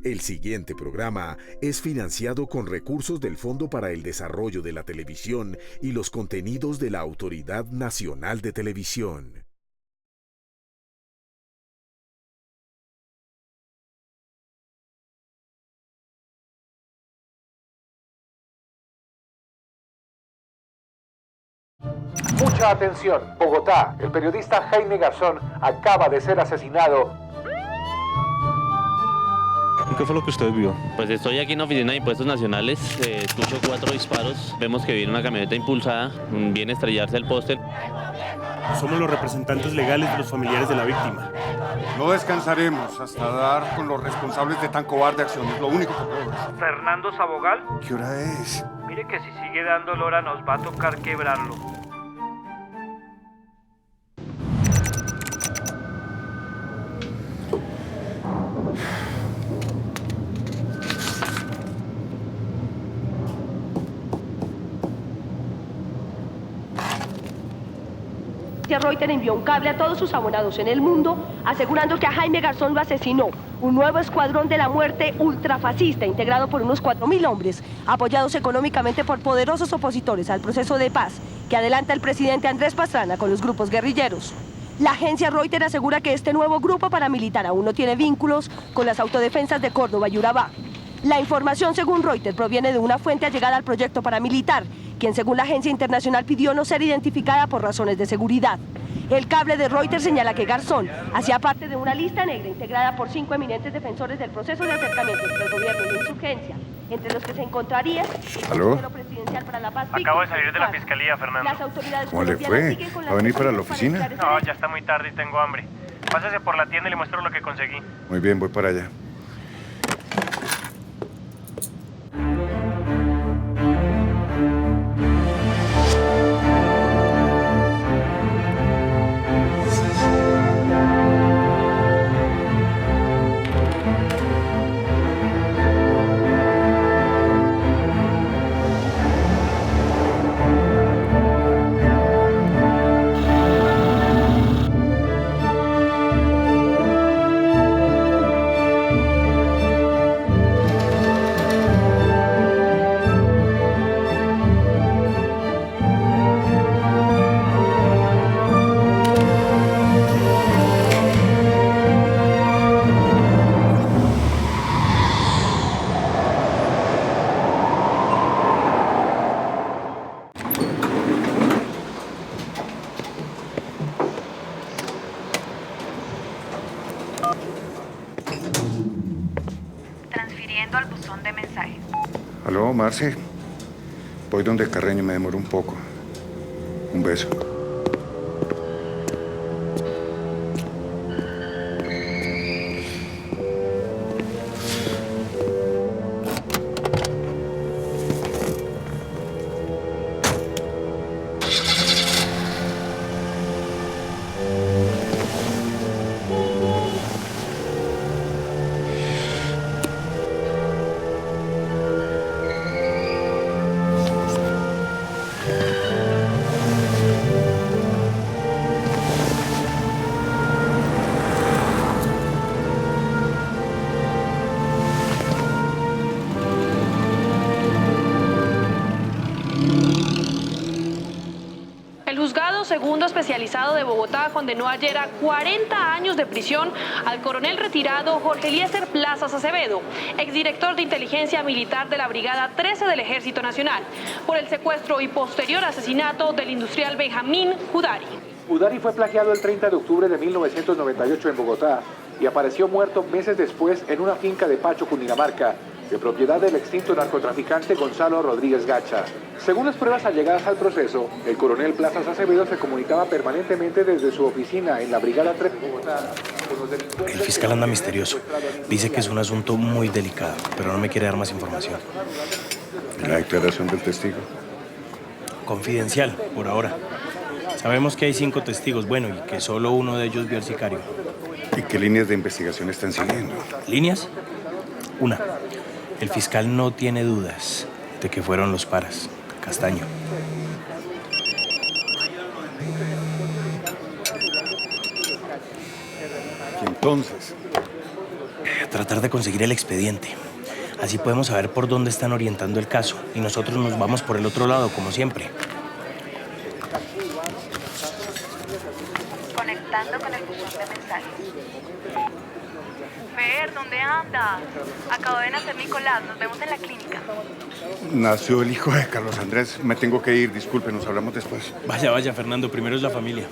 El siguiente programa es financiado con recursos del Fondo para el Desarrollo de la Televisión y los contenidos de la Autoridad Nacional de Televisión. Mucha atención, Bogotá. El periodista Jaime Garzón acaba de ser asesinado. ¿Qué fue lo que usted vio? Pues estoy aquí en la Oficina de Impuestos Nacionales, escucho 4 disparos, vemos que viene una camioneta impulsada, viene a estrellarse el poste. Somos los representantes legales de los familiares de la víctima. No descansaremos hasta dar con los responsables de tan cobarde acción, es lo único que puedo decir. Fernando Sabogal. ¿Qué hora es? Mire que si sigue dando lora nos va a tocar quebrarlo. Reuters envió un cable a todos sus abonados en el mundo asegurando que a Jaime Garzón lo asesinó un nuevo escuadrón de la muerte ultrafascista integrado por unos 4.000 hombres apoyados económicamente por poderosos opositores al proceso de paz que adelanta el presidente Andrés Pastrana con los grupos guerrilleros. La agencia Reuters asegura que este nuevo grupo paramilitar aún no tiene vínculos con las autodefensas de Córdoba y Urabá. La información, según Reuters, proviene de una fuente allegada al proyecto paramilitar, quien según la agencia internacional pidió no ser identificada por razones de seguridad. El cable de Reuters señala que Garzón hacía parte de una lista negra integrada por 5 eminentes defensores del proceso de acercamiento entre el gobierno y la insurgencia, entre los que se encontraría el consejero presidencial para la paz. Acabo de salir de la fiscalía, Fernando. Las autoridades ¿Cómo le fue? ¿Va a venir para la oficina? No, ya está muy tarde y tengo hambre. Pásese por la tienda y le muestro lo que conseguí. Muy bien, voy para allá. Transfiriendo al buzón de mensajes. Aló, Marce. Voy donde Carreño, me demoro un poco. Un beso. Segundo especializado de Bogotá condenó ayer a 40 años de prisión al coronel retirado Jorge Eliezer Plazas Acevedo, exdirector de inteligencia militar de la Brigada 13 del Ejército Nacional, por el secuestro y posterior asesinato del industrial Benjamín Judari. Judari fue plagiado el 30 de octubre de 1998 en Bogotá y apareció muerto meses después en una finca de Pacho, Cundinamarca, de propiedad del extinto narcotraficante Gonzalo Rodríguez Gacha. Según las pruebas allegadas al proceso, el coronel Plazas Acevedo se comunicaba permanentemente desde su oficina en la Brigada 3 de Bogotá con los delincuentes. El fiscal anda misterioso. Dice que es un asunto muy delicado, pero no me quiere dar más información. ¿Y la declaración del testigo? Confidencial, por ahora. Sabemos que hay 5 testigos, bueno, y que solo uno de ellos vio al sicario. ¿Y qué líneas de investigación están siguiendo? ¿Líneas? Una. El fiscal no tiene dudas de que fueron los paras. Castaño. Y entonces, tratar de conseguir el expediente. Así podemos saber por dónde están orientando el caso y nosotros nos vamos por el otro lado, como siempre. Conectando con el buzón de mensajes. Fer, ¿dónde andas? Acabo de nacer Nicolás, nos vemos en la clínica. Nació el hijo de Carlos Andrés. Me tengo que ir, disculpe, nos hablamos después. Vaya, vaya, Fernando, primero es la familia.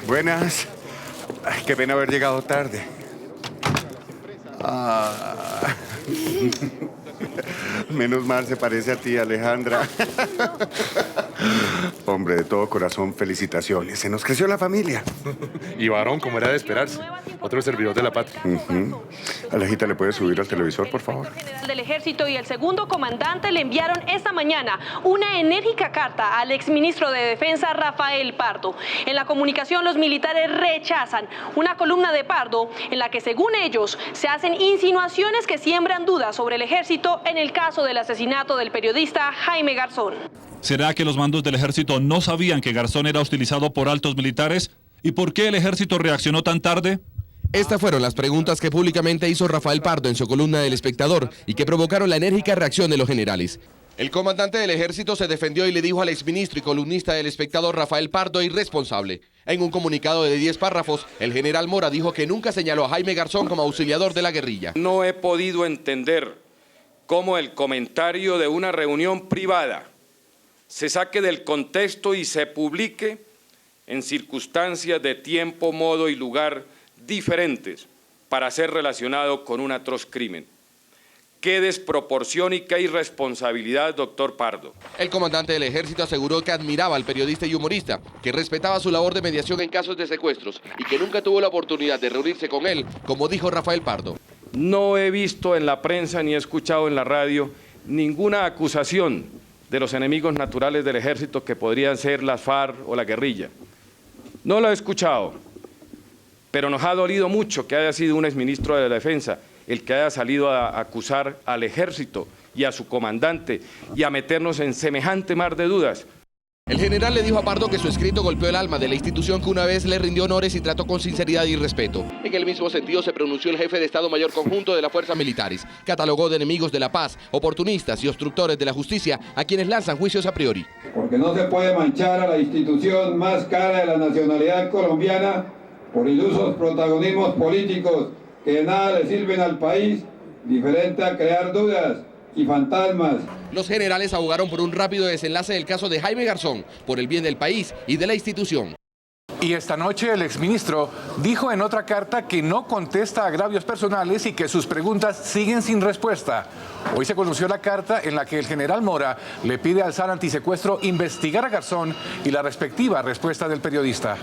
Buenas. Ay, qué pena haber llegado tarde. Menos mal se parece a ti, Alejandra. Hombre, de todo corazón, felicitaciones. Se nos creció la familia. Y varón, como era de esperarse. Otro servidor de la patria. Alejita, ¿le puedes subir al televisor, por favor? El general del Ejército y el segundo comandante le enviaron esta mañana una enérgica carta al exministro de Defensa, Rafael Pardo. En la comunicación, los militares rechazan una columna de Pardo en la que, según ellos, se hacen insinuaciones que siembran dudas sobre el Ejército en el caso del asesinato del periodista Jaime Garzón. ¿Será que los mandos del Ejército no sabían que Garzón era hostilizado por altos militares? ¿Y por qué el Ejército reaccionó tan tarde? Estas fueron las preguntas que públicamente hizo Rafael Pardo en su columna del Espectador y que provocaron la enérgica reacción de los generales. El comandante del ejército se defendió y le dijo al exministro y columnista del Espectador Rafael Pardo irresponsable. En un comunicado de 10 párrafos, el general Mora dijo que nunca señaló a Jaime Garzón como auxiliador de la guerrilla. No he podido entender cómo el comentario de una reunión privada se saque del contexto y se publique en circunstancias de tiempo, modo y lugar diferentes para ser relacionado con un atroz crimen. ¡Qué desproporción y qué irresponsabilidad, doctor Pardo! El comandante del ejército aseguró que admiraba al periodista y humorista, que respetaba su labor de mediación en casos de secuestros y que nunca tuvo la oportunidad de reunirse con él, como dijo Rafael Pardo. No he visto en la prensa ni he escuchado en la radio ninguna acusación de los enemigos naturales del ejército que podrían ser las FARC o la guerrilla. No lo he escuchado, pero nos ha dolido mucho que haya sido un exministro de la Defensa el que haya salido a acusar al ejército y a su comandante y a meternos en semejante mar de dudas. El general le dijo a Pardo que su escrito golpeó el alma de la institución que una vez le rindió honores y trató con sinceridad y respeto. En el mismo sentido se pronunció el jefe de Estado Mayor Conjunto de la Fuerza Militares. Catalogó de enemigos de la paz, oportunistas y obstructores de la justicia a quienes lanzan juicios a priori. Porque no se puede manchar a la institución más cara de la nacionalidad colombiana por ilusos protagonismos políticos que de nada le sirven al país, diferente a crear dudas y fantasmas. Los generales abogaron por un rápido desenlace del caso de Jaime Garzón, por el bien del país y de la institución. Y esta noche el exministro dijo en otra carta que no contesta agravios personales y que sus preguntas siguen sin respuesta. Hoy se conoció la carta en la que el general Mora le pide al SAR antisecuestro investigar a Garzón y la respectiva respuesta del periodista.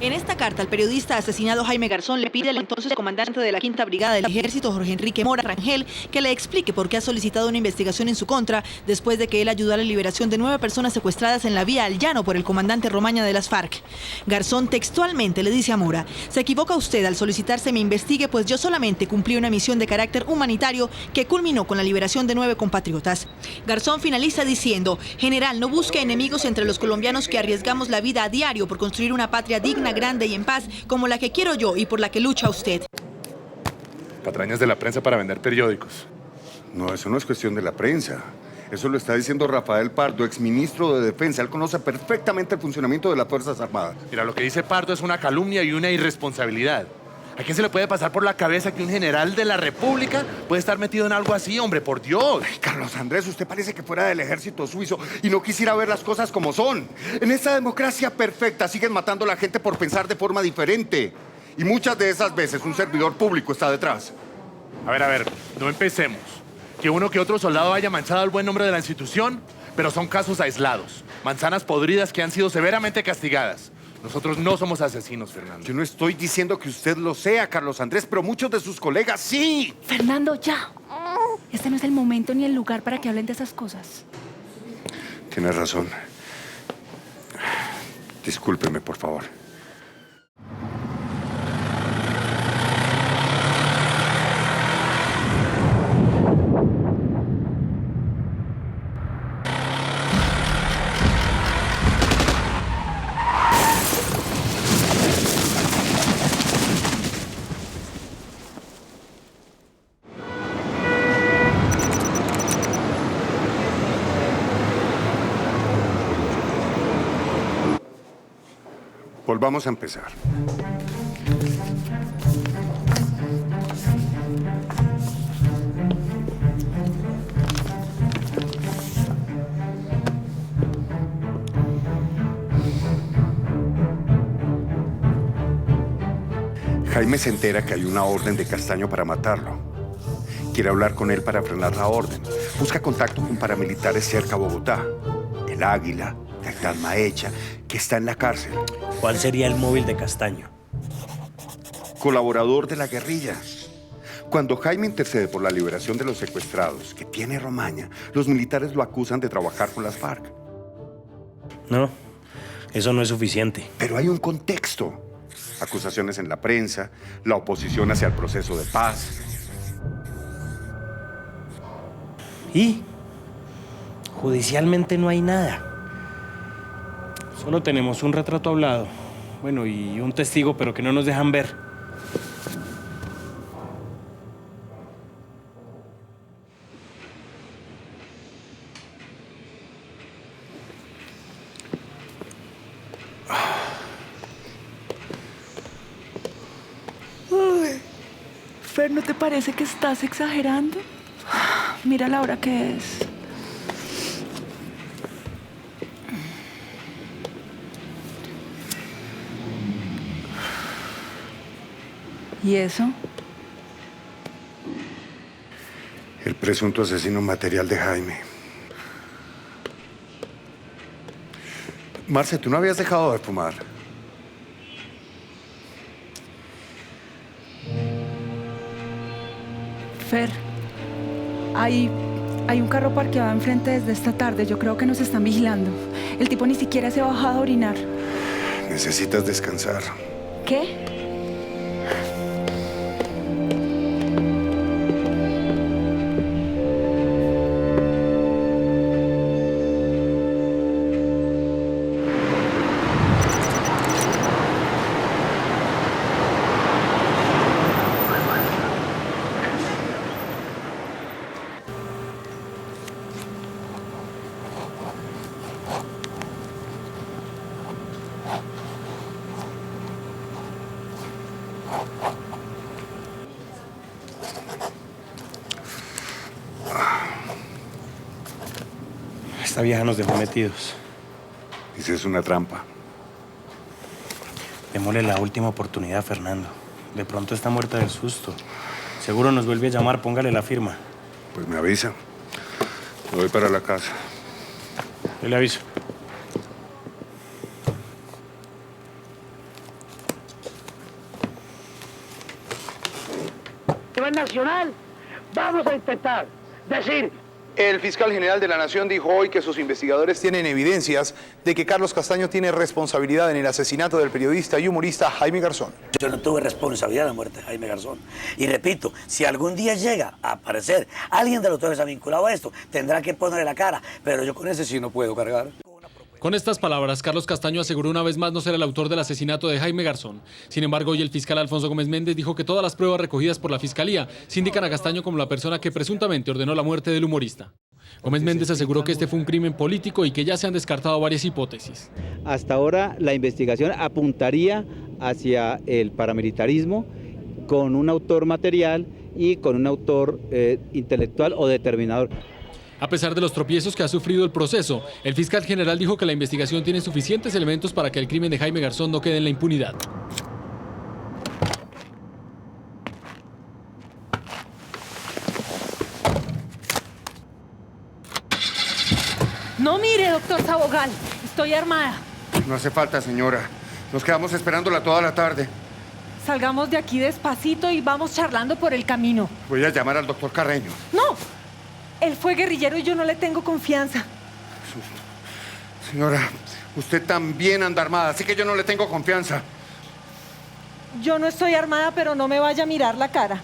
En esta carta, el periodista asesinado Jaime Garzón le pide al entonces comandante de la Quinta Brigada del Ejército, Jorge Enrique Mora Rangel, que le explique por qué ha solicitado una investigación en su contra después de que él ayudara a la liberación de 9 personas secuestradas en la vía al llano por el comandante Romaña de las FARC. Garzón textualmente le dice a Mora: se equivoca usted al solicitar se me investigue, pues yo solamente cumplí una misión de carácter humanitario que culminó con la liberación de 9 compatriotas. Garzón finaliza diciendo: general, no busque enemigos entre los colombianos que arriesgamos la vida a diario por construir una patria digna, grande y en paz, como la que quiero yo y por la que lucha usted. Patrañas de la prensa para vender periódicos. No, eso no es cuestión de la prensa. Eso lo está diciendo Rafael Pardo, exministro de Defensa. Él conoce perfectamente el funcionamiento de las Fuerzas Armadas. Mira, lo que dice Pardo es una calumnia y una irresponsabilidad. ¿A quién se le puede pasar por la cabeza que un general de la República puede estar metido en algo así, hombre? ¡Por Dios! Ay, Carlos Andrés, usted parece que fuera del ejército suizo y no quisiera ver las cosas como son. En esta democracia perfecta siguen matando a la gente por pensar de forma diferente. Y muchas de esas veces un servidor público está detrás. A ver, no empecemos. Que uno que otro soldado haya manchado el buen nombre de la institución, pero son casos aislados. Manzanas podridas que han sido severamente castigadas. Nosotros no somos asesinos, Fernando. Yo no estoy diciendo que usted lo sea, Carlos Andrés, pero muchos de sus colegas sí. Fernando, ya. Este no es el momento ni el lugar para que hablen de esas cosas. Tienes razón. Discúlpeme, por favor. Volvamos a empezar. Jaime se entera que hay una orden de Castaño para matarlo. Quiere hablar con él para frenar la orden. Busca contacto con paramilitares cerca a Bogotá. El Águila, Gaitán Maecha, que está en la cárcel. ¿Cuál sería el móvil de Castaño? Colaborador de la guerrilla. Cuando Jaime intercede por la liberación de los secuestrados que tiene Romaña, los militares lo acusan de trabajar con las FARC. No, eso no es suficiente. Pero hay un contexto. Acusaciones en la prensa, la oposición hacia el proceso de paz. ¿Y? Judicialmente no hay nada. Solo tenemos un retrato hablado. Bueno, y un testigo, pero que no nos dejan ver. Fer, ¿no te parece que estás exagerando? Mira la hora que es. ¿Y eso? El presunto asesino material de Jaime. Marce, ¿tú no habías dejado de fumar? Fer, hay un carro parqueado enfrente desde esta tarde. Yo creo que nos están vigilando. El tipo ni siquiera se ha bajado a orinar. Necesitas descansar. ¿Qué? Esta vieja nos dejó metidos. Dice, es una trampa. Démosle la última oportunidad, Fernando. De pronto está muerta del susto. Seguro nos vuelve a llamar, póngale la firma. Pues me avisa. Me voy para la casa. Yo le aviso. Nacional, vamos a intentar decir. El fiscal general de la Nación dijo hoy que sus investigadores tienen evidencias de que Carlos Castaño tiene responsabilidad en el asesinato del periodista y humorista Jaime Garzón. Yo no tuve responsabilidad en la muerte de Jaime Garzón. Y repito, si algún día llega a aparecer alguien de los dos que se ha vinculado a esto, tendrá que ponerle la cara, pero yo con ese sí no puedo cargar. Con estas palabras, Carlos Castaño aseguró una vez más no ser el autor del asesinato de Jaime Garzón. Sin embargo, hoy el fiscal Alfonso Gómez Méndez dijo que todas las pruebas recogidas por la Fiscalía se indican a Castaño como la persona que presuntamente ordenó la muerte del humorista. Gómez Méndez aseguró que este fue un crimen político y que ya se han descartado varias hipótesis. Hasta ahora la investigación apuntaría hacia el paramilitarismo con un autor material y con un autor intelectual o determinador. A pesar de los tropiezos que ha sufrido el proceso, el fiscal general dijo que la investigación tiene suficientes elementos para que el crimen de Jaime Garzón no quede en la impunidad. No mire, doctor Sabogal, estoy armada. No hace falta, señora. Nos quedamos esperándola toda la tarde. Salgamos de aquí despacito y vamos charlando por el camino. Voy a llamar al doctor Carreño. ¡No! Él fue guerrillero y yo no le tengo confianza. Señora, usted también anda armada, así que yo no le tengo confianza. Yo no estoy armada, pero no me vaya a mirar la cara.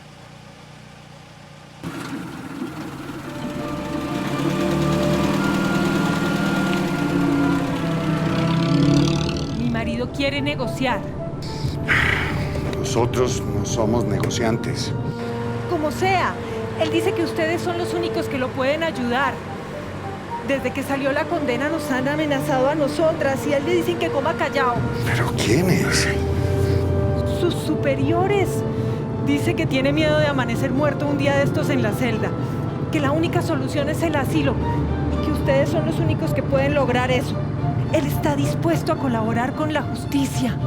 Mi marido quiere negociar. Nosotros no somos negociantes. Como sea. Él dice que ustedes son los únicos que lo pueden ayudar. Desde que salió la condena nos han amenazado a nosotras y a él le dicen que coma callado. ¿Pero quiénes? Sus superiores. Dice que tiene miedo de amanecer muerto un día de estos en la celda. Que la única solución es el asilo y que ustedes son los únicos que pueden lograr eso. Él está dispuesto a colaborar con la justicia.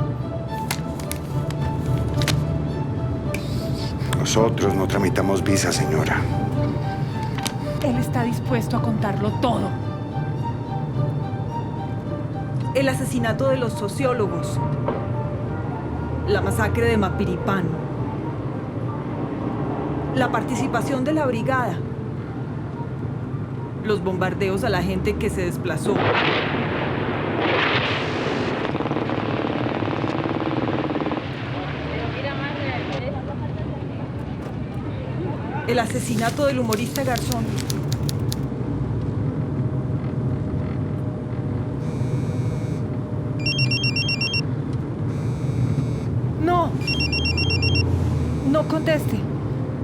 Nosotros no tramitamos visa, señora. Él está dispuesto a contarlo todo. El asesinato de los sociólogos. La masacre de Mapiripán. La participación de la brigada. Los bombardeos a la gente que se desplazó. El asesinato del humorista Garzón. No. No conteste.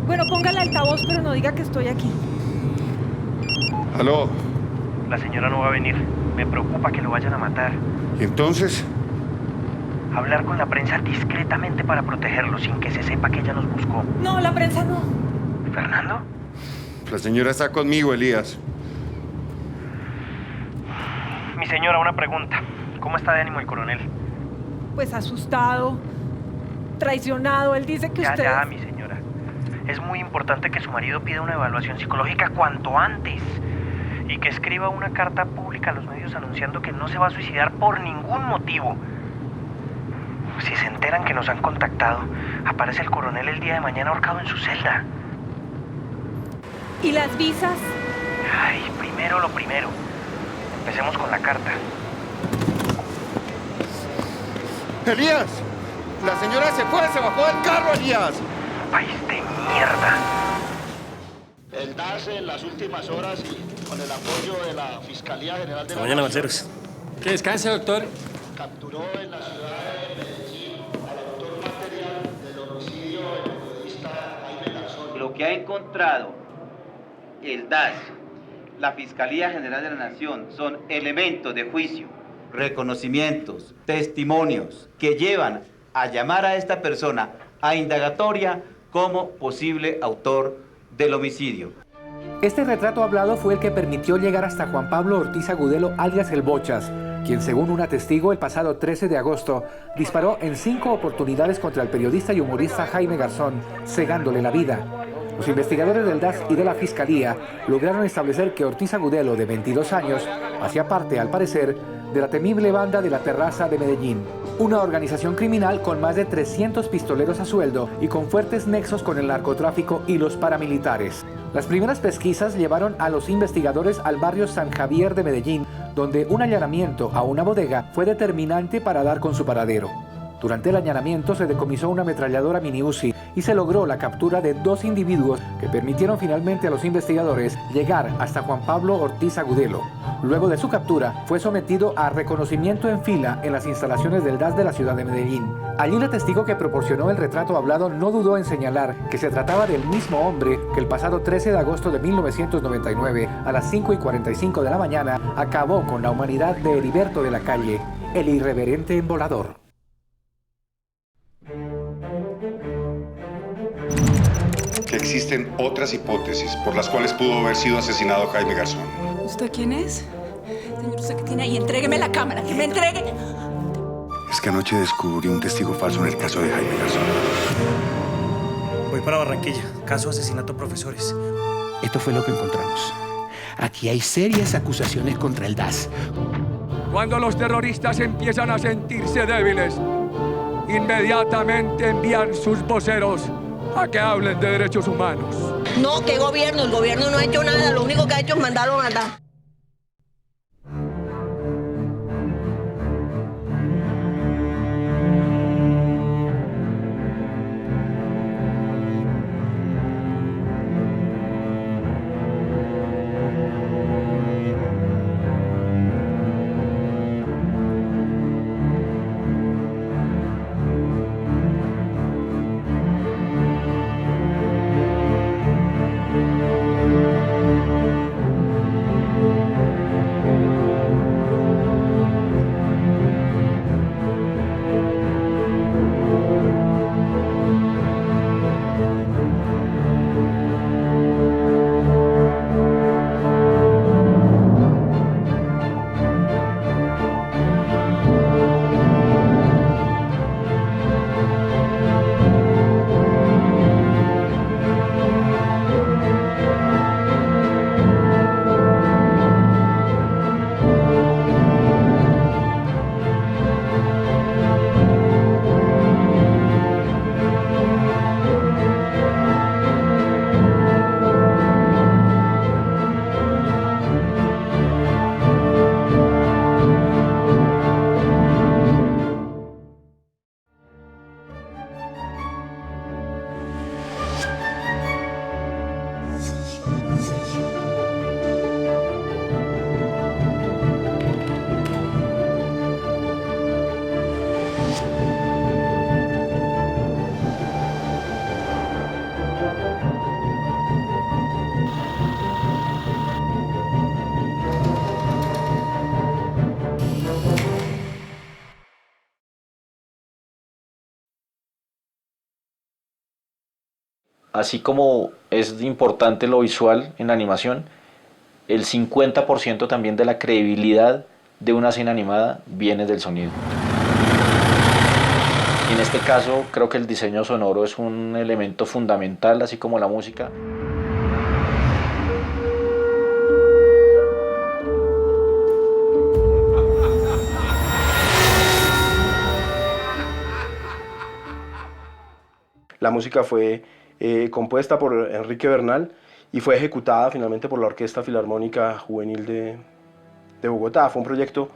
Bueno, ponga el altavoz, pero no diga que estoy aquí. ¿Aló? La señora no va a venir. Me preocupa que lo vayan a matar. ¿Y entonces? hablar con la prensa discretamente para protegerlo, sin que se sepa que ella nos buscó. No, la prensa no. ¿Fernando? La señora está conmigo, Elías. Mi señora, una pregunta. ¿Cómo está de ánimo el coronel? Pues asustado, traicionado. Él dice que usted... Ya, mi señora. Es muy importante que su marido pida una evaluación psicológica cuanto antes. Y que escriba una carta pública a los medios anunciando que no se va a suicidar por ningún motivo. Si se enteran que nos han contactado, aparece el coronel el día de mañana ahorcado en su celda. ¿Y las visas? Ay, primero lo primero. Empecemos con la carta. ¡Elías! La señora se bajó del carro, Elías. País de mierda. El DAS en las últimas horas y con el apoyo de la Fiscalía General de la Mañana, Nación, Balceros. Que descanse, doctor. capturó en la ciudad de Medellín al autor material del homicidio del periodista Jaime Garzón. Lo que ha encontrado el DAS, la Fiscalía General de la Nación, son elementos de juicio, reconocimientos, testimonios que llevan a llamar a esta persona a indagatoria como posible autor del homicidio. Este retrato hablado fue el que permitió llegar hasta Juan Pablo Ortiz Agudelo, alias El Bochas, quien, según una testigo, el pasado 13 de agosto disparó en 5 oportunidades contra el periodista y humorista Jaime Garzón, cegándole la vida. Los investigadores del DAS y de la Fiscalía lograron establecer que Ortiz Agudelo, de 22 años, hacía parte, al parecer, de la temible banda de la Terraza de Medellín, una organización criminal con más de 300 pistoleros a sueldo y con fuertes nexos con el narcotráfico y los paramilitares. Las primeras pesquisas llevaron a los investigadores al barrio San Javier de Medellín, donde un allanamiento a una bodega fue determinante para dar con su paradero. Durante el allanamiento se decomisó una ametralladora mini Uzi y se logró la captura de 2 individuos que permitieron finalmente a los investigadores llegar hasta Juan Pablo Ortiz Agudelo. Luego de su captura, fue sometido a reconocimiento en fila en las instalaciones del DAS de la ciudad de Medellín. Allí la testigo que proporcionó el retrato hablado no dudó en señalar que se trataba del mismo hombre que el pasado 13 de agosto de 1999, a las 5:45 de la mañana, acabó con la humanidad de Heriberto de la Calle, el irreverente embolador. Que existen otras hipótesis por las cuales pudo haber sido asesinado Jaime Garzón. ¿Usted quién es? Señor, ¿usted qué tiene ahí? Entrégueme la cámara, que me entregue. Es que anoche descubrí un testigo falso en el caso de Jaime Garzón. Voy para Barranquilla. Caso asesinato a profesores. Esto fue lo que encontramos. Aquí hay serias acusaciones contra el DAS. Cuando los terroristas empiezan a sentirse débiles, inmediatamente envían sus voceros a que hablen de derechos humanos. No, ¿qué gobierno? El gobierno no ha hecho nada. Lo único que ha hecho es mandarlo a matar. así como es importante lo visual en la animación, el 50% también de la credibilidad de una escena animada viene del sonido. Y en este caso creo que el diseño sonoro es un elemento fundamental, así como la música. La música fue compuesta por Enrique Bernal y fue ejecutada finalmente por la Orquesta Filarmónica Juvenil de Bogotá. Fue un proyecto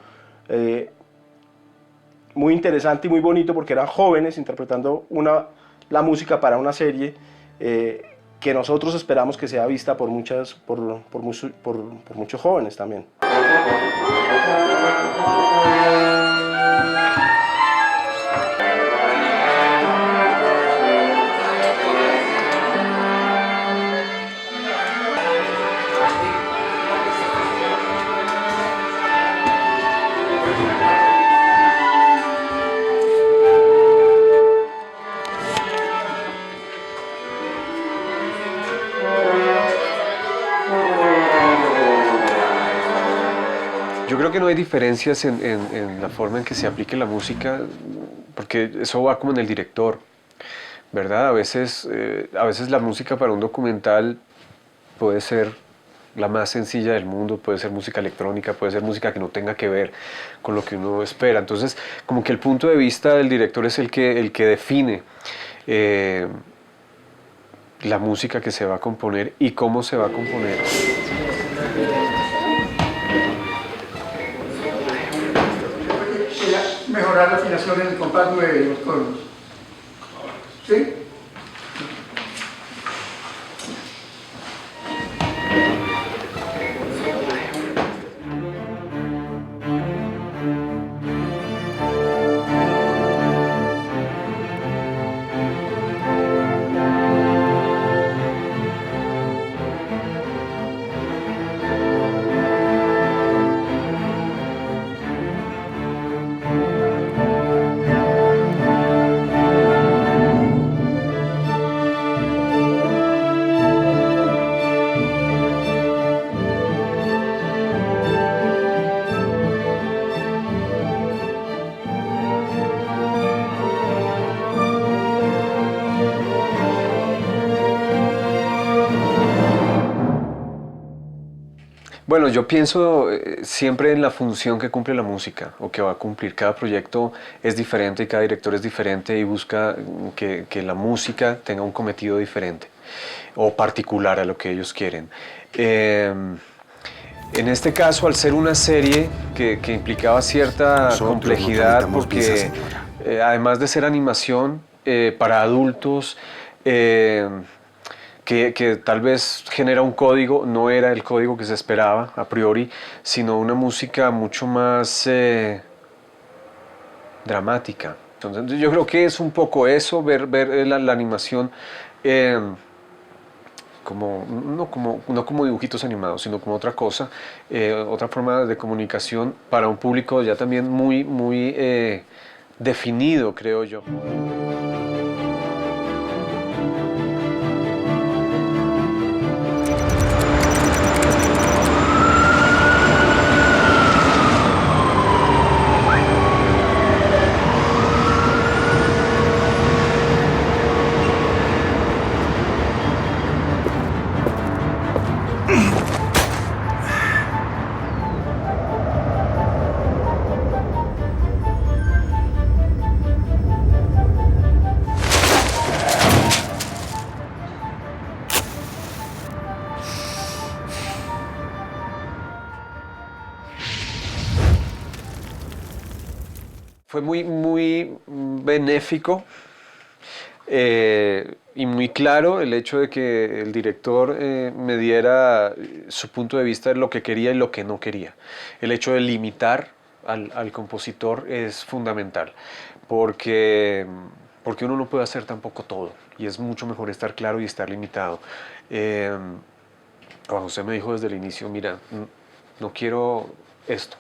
muy interesante y muy bonito porque eran jóvenes interpretando la música para una serie que nosotros esperamos que sea vista por muchos jóvenes también. Yo creo que no hay diferencias en la forma en que se aplique la música, porque eso va como en el director, ¿verdad? A veces la música para un documental puede ser la más sencilla del mundo, puede ser música electrónica, puede ser música que no tenga que ver con lo que uno espera. Entonces, como que el punto de vista del director es el que define la música que se va a componer y cómo se va a componer. Mejorar la afinación en el compás de los tonos. ¿Sí? Bueno, yo pienso siempre en la función que cumple la música o que va a cumplir. Cada proyecto es diferente y cada director es diferente y busca que la música tenga un cometido diferente o particular a lo que ellos quieren. En este caso, al ser una serie que implicaba cierta complejidad, porque además de ser animación para adultos, que tal vez genera un código, no era el código que se esperaba a priori, sino una música mucho más dramática. Entonces yo creo que es un poco eso, ver la animación no como dibujitos animados, sino como otra cosa, otra forma de comunicación para un público ya también muy definido, creo yo. Fue muy benéfico y muy claro el hecho de que el director me diera su punto de vista de lo que quería y lo que no quería. El hecho de limitar al compositor es fundamental, porque uno no puede hacer tampoco todo y es mucho mejor estar claro y estar limitado. Juan José me dijo desde el inicio, mira, no quiero esto.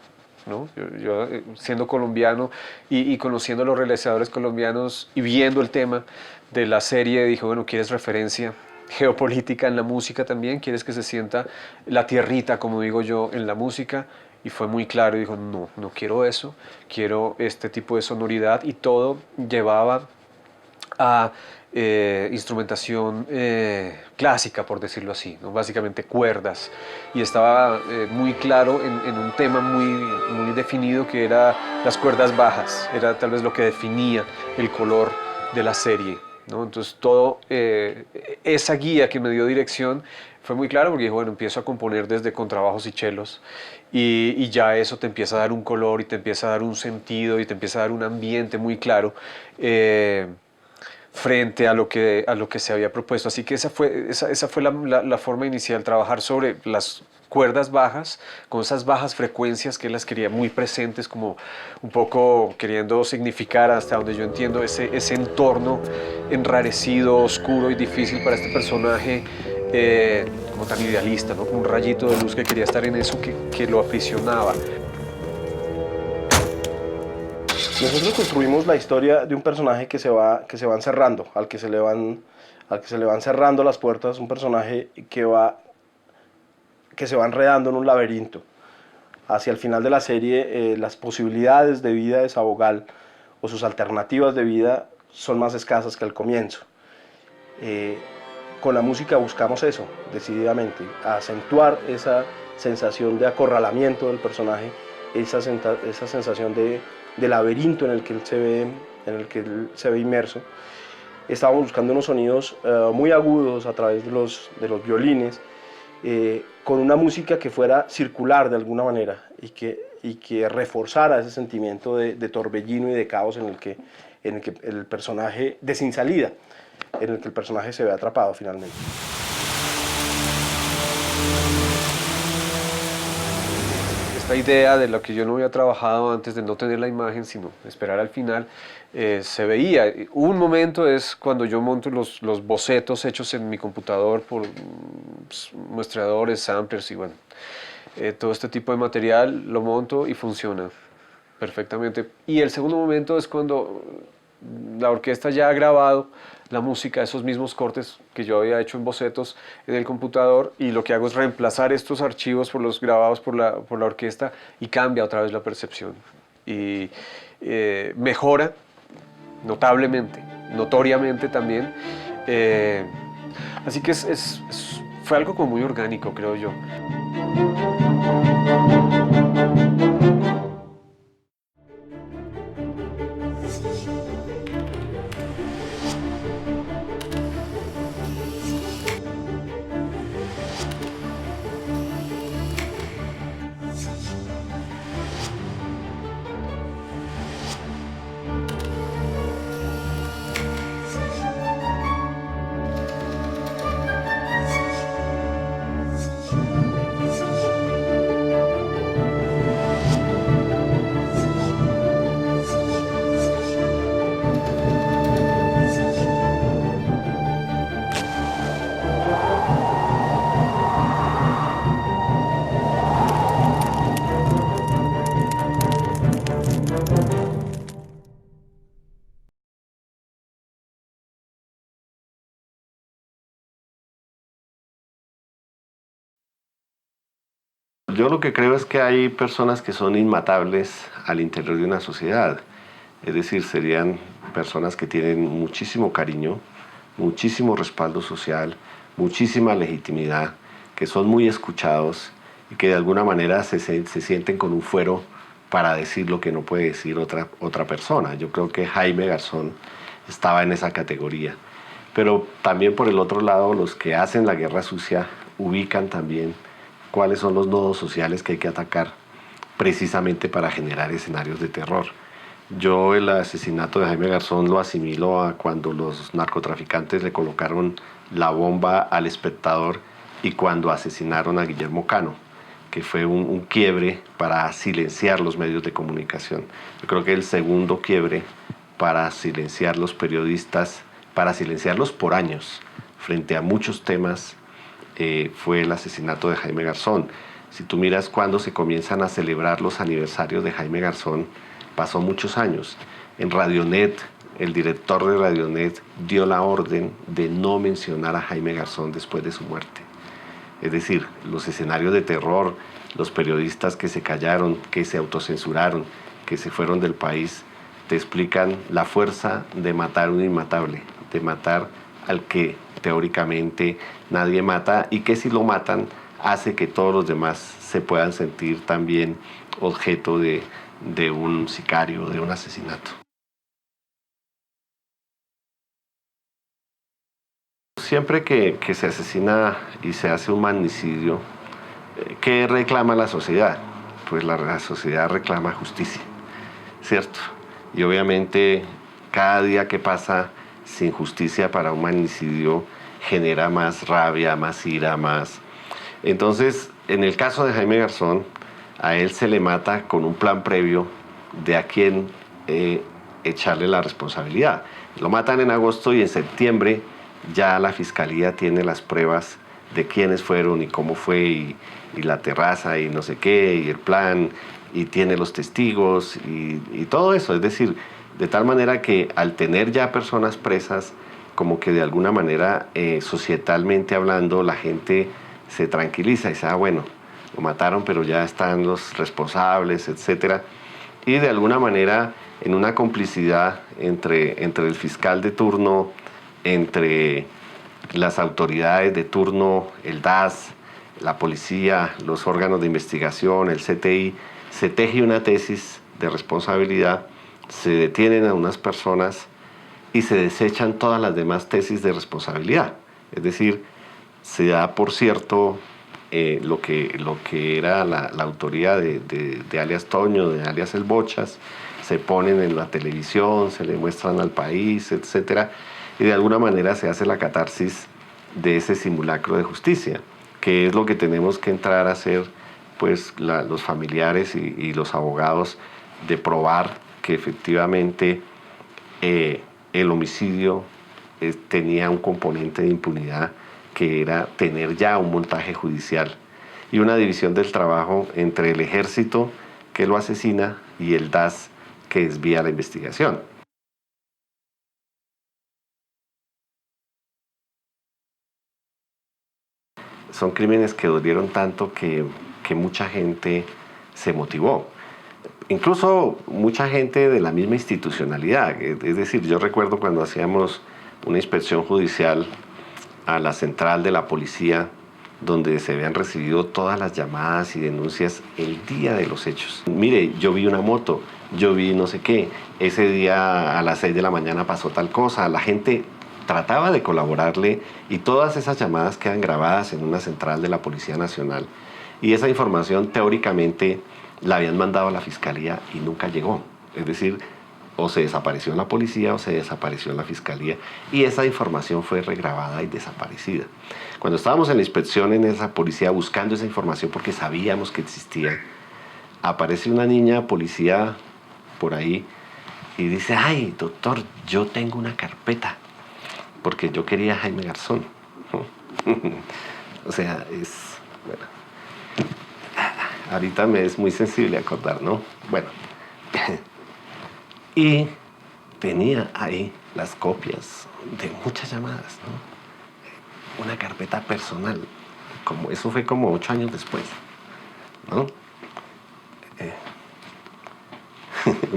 ¿No? Yo siendo colombiano y conociendo a los realizadores colombianos y viendo el tema de la serie, dije, bueno, ¿quieres referencia? geopolítica en la música también, quieres que se sienta la tierrita, como digo yo, en la música. Y fue muy claro y dijo, no quiero eso, quiero este tipo de sonoridad, y todo llevaba a instrumentación clásica, por decirlo así, ¿no? Básicamente cuerdas, y estaba muy claro en un tema muy definido, que era las cuerdas bajas, era tal vez lo que definía el color de la serie, ¿no? Entonces todo esa guía que me dio dirección fue muy claro, porque dije, bueno, empiezo a componer desde contrabajos y chelos, y ya eso te empieza a dar un color y te empieza a dar un sentido y te empieza a dar un ambiente muy claro frente a lo que se había propuesto. Así que esa fue la forma inicial, trabajar sobre las cuerdas bajas, con esas bajas frecuencias que las quería muy presentes, como un poco queriendo significar, hasta donde yo entiendo, ese entorno enrarecido, oscuro y difícil para este personaje, como tan idealista, ¿no? Como un rayito de luz que quería estar en eso, que lo aprisionaba. Nosotros construimos la historia de un personaje que se va encerrando, al que se le van cerrando las puertas, un personaje que se va enredando en un laberinto. Hacia el final de la serie, las posibilidades de vida de Sabogal, o sus alternativas de vida, son más escasas que al comienzo. Con la música buscamos eso, decididamente, acentuar esa sensación de acorralamiento del personaje, esa sensación de laberinto en el que él se ve inmerso. Estábamos buscando unos sonidos muy agudos a través de los violines, con una música que fuera circular de alguna manera y que reforzara ese sentimiento de torbellino y de caos en el que el personaje, de sin salida, en el que el personaje se ve atrapado finalmente. Esta idea de lo que yo no había trabajado antes, de no tener la imagen, sino esperar al final, se veía. Un momento es cuando yo monto los bocetos hechos en mi computador por muestreadores, samplers y bueno, todo este tipo de material, lo monto y funciona perfectamente. Y el segundo momento es cuando la orquesta ya ha grabado la música, esos mismos cortes que yo había hecho en bocetos en el computador, y lo que hago es reemplazar estos archivos por los grabados por la orquesta, y cambia otra vez la percepción y mejora notablemente, notoriamente también. Así que fue algo como muy orgánico, creo yo. Yo lo que creo es que hay personas que son inmatables al interior de una sociedad. Es decir, serían personas que tienen muchísimo cariño, muchísimo respaldo social, muchísima legitimidad, que son muy escuchados y que de alguna manera se sienten con un fuero para decir lo que no puede decir otra persona. Yo creo que Jaime Garzón estaba en esa categoría. Pero también por el otro lado, los que hacen la guerra sucia ubican también cuáles son los nodos sociales que hay que atacar precisamente para generar escenarios de terror. Yo el asesinato de Jaime Garzón lo asimilo a cuando los narcotraficantes le colocaron la bomba al espectador y cuando asesinaron a Guillermo Cano, que fue un quiebre para silenciar los medios de comunicación. Yo creo que el segundo quiebre para silenciar los periodistas, para silenciarlos por años, frente a muchos temas, fue el asesinato de Jaime Garzón. Si tú miras cuando se comienzan a celebrar los aniversarios de Jaime Garzón, pasó muchos años. En Radionet el director de Radionet dio la orden de no mencionar a Jaime Garzón después de su muerte. Es decir, los escenarios de terror, los periodistas que se callaron, que se autocensuraron, que se fueron del país, te explican la fuerza de matar un inmatable, de matar al que teóricamente nadie mata y que si lo matan hace que todos los demás se puedan sentir también objeto de un sicario, de un asesinato. Siempre que se asesina y se hace un magnicidio, ¿qué reclama la sociedad? Pues la sociedad reclama justicia, ¿cierto? Y obviamente cada día que pasa sin justicia para un magnicidio genera más rabia, más ira, más... Entonces, en el caso de Jaime Garzón, a él se le mata con un plan previo de a quién echarle la responsabilidad. Lo matan en agosto y en septiembre ya la fiscalía tiene las pruebas de quiénes fueron y cómo fue y la terraza y no sé qué y el plan y tiene los testigos y todo eso. Es decir, de tal manera que al tener ya personas presas, como que de alguna manera societalmente hablando la gente se tranquiliza y dice, ah, bueno, lo mataron pero ya están los responsables, etcétera. Y de alguna manera en una complicidad entre el fiscal de turno, entre las autoridades de turno, el DAS, la policía, los órganos de investigación, el CTI, se teje una tesis de responsabilidad, se detienen a unas personas y se desechan todas las demás tesis de responsabilidad. Es decir, se da por cierto lo que era la autoría de alias Toño, de alias El Bochas, se ponen en la televisión, se le muestran al país, etcétera, y de alguna manera se hace la catarsis de ese simulacro de justicia, que es lo que tenemos que entrar a hacer pues los familiares y los abogados, de probar que efectivamente el homicidio tenía un componente de impunidad, que era tener ya un montaje judicial y una división del trabajo entre el ejército que lo asesina y el DAS que desvía la investigación. Son crímenes que dolieron tanto que mucha gente se motivó. Incluso mucha gente de la misma institucionalidad. Es decir, yo recuerdo cuando hacíamos una inspección judicial a la central de la policía, donde se habían recibido todas las llamadas y denuncias el día de los hechos. Mire, yo vi una moto, yo vi no sé qué, ese día a las 6 de la mañana pasó tal cosa, la gente trataba de colaborarle y todas esas llamadas quedan grabadas en una central de la Policía Nacional y esa información teóricamente la habían mandado a la Fiscalía y nunca llegó. Es decir, o se desapareció en la policía o se desapareció en la Fiscalía y esa información fue regrabada y desaparecida. Cuando estábamos en la inspección en esa policía buscando esa información porque sabíamos que existía, aparece una niña policía por ahí y dice, ay, doctor, yo tengo una carpeta porque yo quería a Jaime Garzón. O sea, es... Bueno, ahorita me es muy sensible acordar, ¿no? Bueno. Y tenía ahí las copias de muchas llamadas, ¿no? Una carpeta personal. Eso fue como 8 años después, ¿no?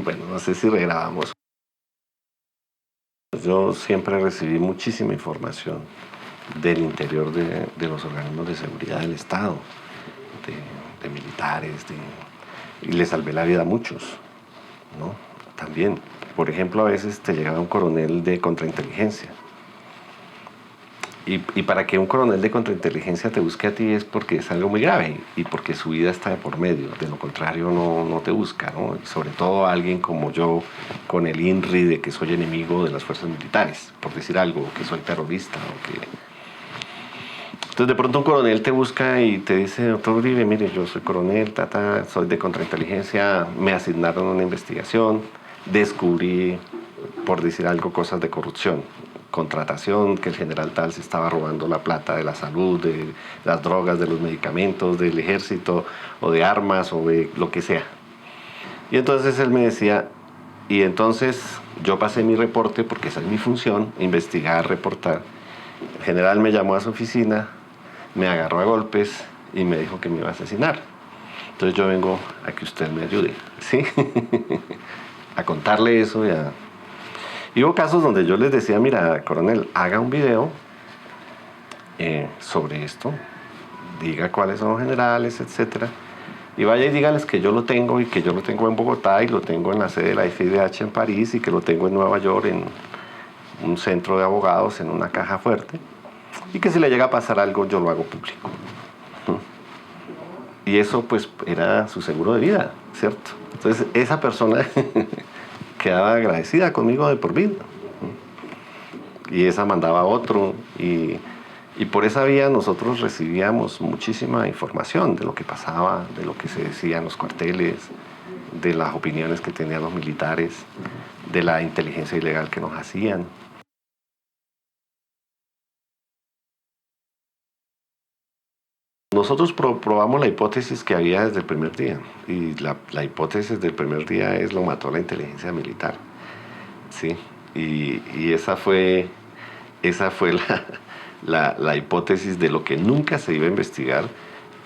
Bueno, no sé si regrabamos. Yo siempre recibí muchísima información del interior de los organismos de seguridad del Estado, de militares, y les salvé la vida a muchos, ¿no? También, por ejemplo, a veces te llegaba un coronel de contrainteligencia. Y para que un coronel de contrainteligencia te busque a ti es porque es algo muy grave y porque su vida está de por medio. De lo contrario, no te busca, ¿no? Y sobre todo alguien como yo, con el INRI de que soy enemigo de las fuerzas militares, por decir algo, que soy terrorista. Entonces, de pronto un coronel te busca y te dice, doctor Uribe, mire, yo soy coronel, soy de contrainteligencia, me asignaron una investigación, descubrí, por decir algo, cosas de corrupción, contratación, que el general tal se estaba robando la plata de la salud, de las drogas, de los medicamentos, del ejército, o de armas, o de lo que sea. Y entonces él me decía, Y entonces yo pasé mi reporte, porque esa es mi función, investigar, reportar. El general me llamó a su oficina, me agarró a golpes y me dijo que me iba a asesinar. Entonces yo vengo a que usted me ayude, ¿sí? A contarle eso. Y hubo casos donde yo les decía, mira, coronel, haga un video sobre esto, diga cuáles son los generales, etcétera, y vaya y dígales que yo lo tengo, y que yo lo tengo en Bogotá, y lo tengo en la sede de la FIDH en París, y que lo tengo en Nueva York, en un centro de abogados, en una caja fuerte, y que si le llega a pasar algo, yo lo hago público. Y eso, pues, era su seguro de vida, ¿cierto? Entonces, esa persona quedaba agradecida conmigo de por vida. Y esa mandaba a otro, y por esa vía nosotros recibíamos muchísima información de lo que pasaba, de lo que se decía en los cuarteles, de las opiniones que tenían los militares, de la inteligencia ilegal que nos hacían. Nosotros probamos la hipótesis que había desde el primer día, y la hipótesis del primer día es lo mató la inteligencia militar, ¿sí? Y esa fue la hipótesis de lo que nunca se iba a investigar,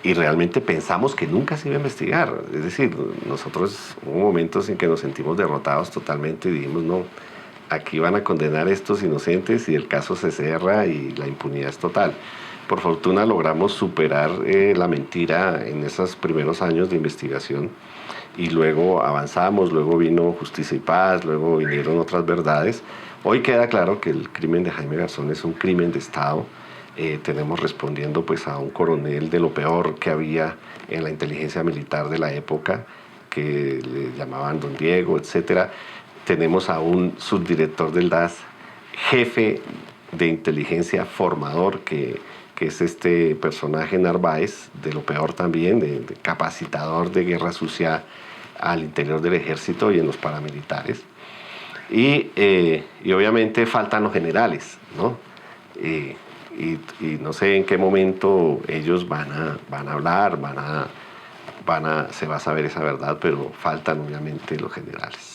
y realmente pensamos que nunca se iba a investigar. Es decir, nosotros hubo momentos en que nos sentimos derrotados totalmente y dijimos, no, aquí van a condenar a estos inocentes y el caso se cierra y la impunidad es total. Por fortuna logramos superar la mentira en esos primeros años de investigación, y luego avanzamos, luego vino Justicia y Paz, luego vinieron otras verdades. Hoy queda claro que el crimen de Jaime Garzón es un crimen de Estado. Tenemos respondiendo pues a un coronel de lo peor que había en la inteligencia militar de la época, que le llamaban Don Diego, etc. Tenemos a un subdirector del DAS, jefe de inteligencia formador, que es este personaje Narváez, de lo peor también, de capacitador de guerra sucia al interior del ejército y en los paramilitares. Y obviamente faltan los generales, ¿no? Y no sé en qué momento ellos van a hablar, se va a saber esa verdad, pero faltan obviamente los generales.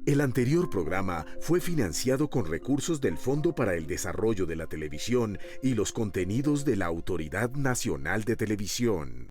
El anterior programa fue financiado con recursos del Fondo para el Desarrollo de la Televisión y los contenidos de la Autoridad Nacional de Televisión.